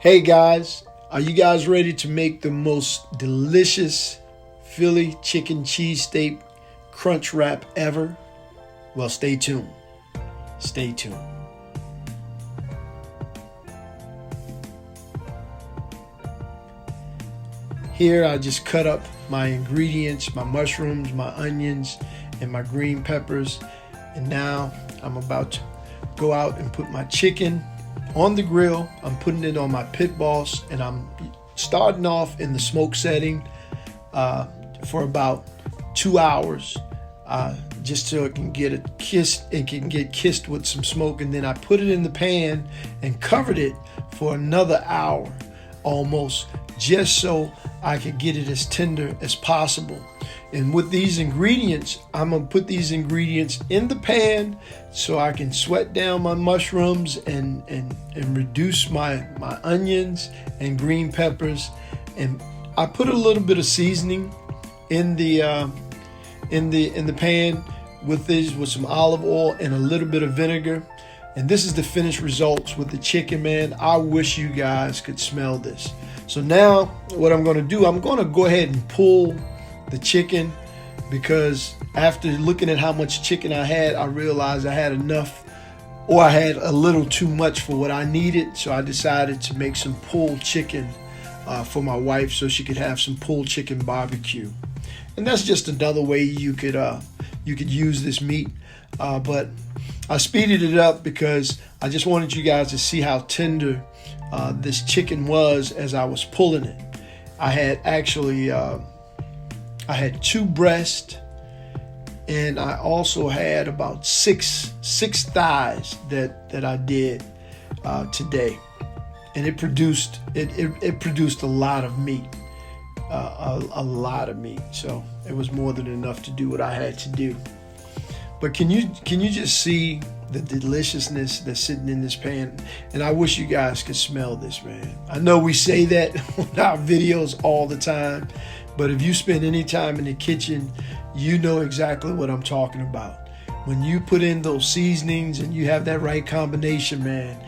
Hey guys, are you guys ready to make the most delicious Philly chicken cheesesteak crunch wrap ever? Well, stay tuned. Stay tuned. Here I just cut up my ingredients, my mushrooms, my onions, and my green peppers. And now I'm about to go out and put my chicken on the grill. I'm putting it on my Pitboss, and I'm starting off in the smoke setting for about 2 hours, just so it can get kissed with some smoke. And then I put it in the pan and covered it for another hour almost, just so I could get it as tender as possible. And with these ingredients, I'm gonna put these ingredients in the pan so I can sweat down my mushrooms and reduce my onions and green peppers. And I put a little bit of seasoning in the pan with some olive oil and a little bit of vinegar. And this is the finished results with the chicken, man. I wish you guys could smell this. So now what I'm gonna do, I'm gonna go ahead and pull the chicken, because after looking at how much chicken I had, I realized I had enough, or I had a little too much for what I needed. So I decided to make some pulled chicken for my wife, so she could have some pulled chicken barbecue. And that's just another way you could use this meat. But I speeded it up because I just wanted you guys to see how tender this chicken was as I was pulling it. I had actually I had 2 breasts, and I also had about six thighs that I did today, and it produced a lot of meat, a lot of meat. So it was more than enough to do what I had to do. But can you just see the deliciousness that's sitting in this pan? And I wish you guys could smell this, man. I know we say that on our videos all the time, but if you spend any time in the kitchen, you know exactly what I'm talking about. When you put in those seasonings and you have that right combination, man,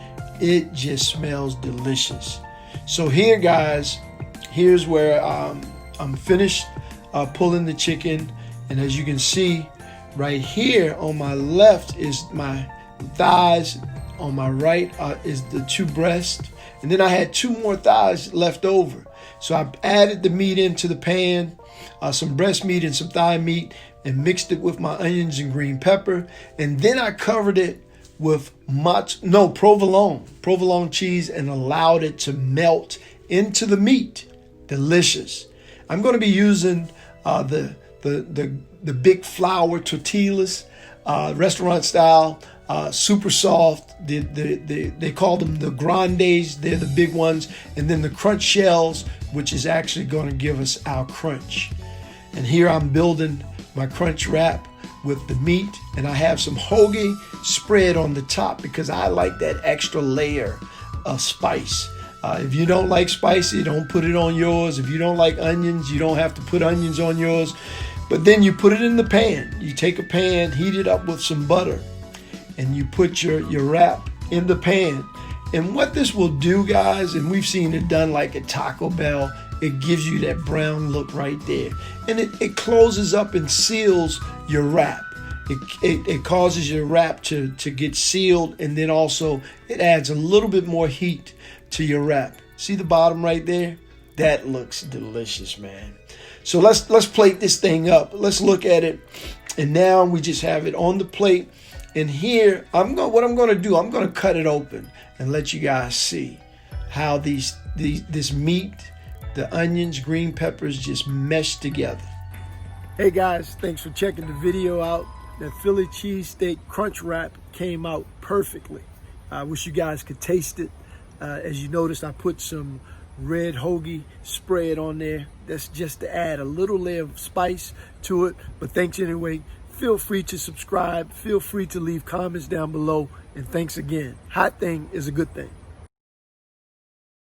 it just smells delicious. So here, guys, here's where I'm finished pulling the chicken. And as you can see, right here on my left is my thighs, on my right is the 2 breasts, and then I had 2 more thighs left over. So I added the meat into the pan, some breast meat and some thigh meat, and mixed it with my onions and green pepper. And then I covered it with provolone cheese and allowed it to melt into the meat. Delicious. I'm going to be using the big flour tortillas, restaurant style, super soft. They call them the Grandes. They're the big ones. And then the crunch shells, which is actually going to give us our crunch. And here I'm building my crunch wrap with the meat, and I have some hoagie spread on the top because I like that extra layer of spice. If you don't like spicy, don't put it on yours. If you don't like onions, you don't have to put onions on yours. But then you put it in the pan. You take a pan, heat it up with some butter, and you put your wrap in the pan. And what this will do, guys, and we've seen it done like at Taco Bell, it gives you that brown look right there. And it closes up and seals your wrap. It causes your wrap to get sealed, and then also it adds a little bit more heat to your wrap. See the bottom right there? That looks delicious, man. So let's plate this thing up. Let's look at it. And now we just have it on the plate. And here, what I'm going to do, I'm going to cut it open and let you guys see how this meat, the onions, green peppers just mesh together. Hey guys, thanks for checking the video out. That Philly cheesesteak crunch wrap came out perfectly. I wish you guys could taste it. As you noticed, I put some red hoagie spread on there. That's just to add a little layer of spice to it. But thanks anyway. Feel free to subscribe. Feel free to leave comments down below. And thanks again. HoTThang is a good thing.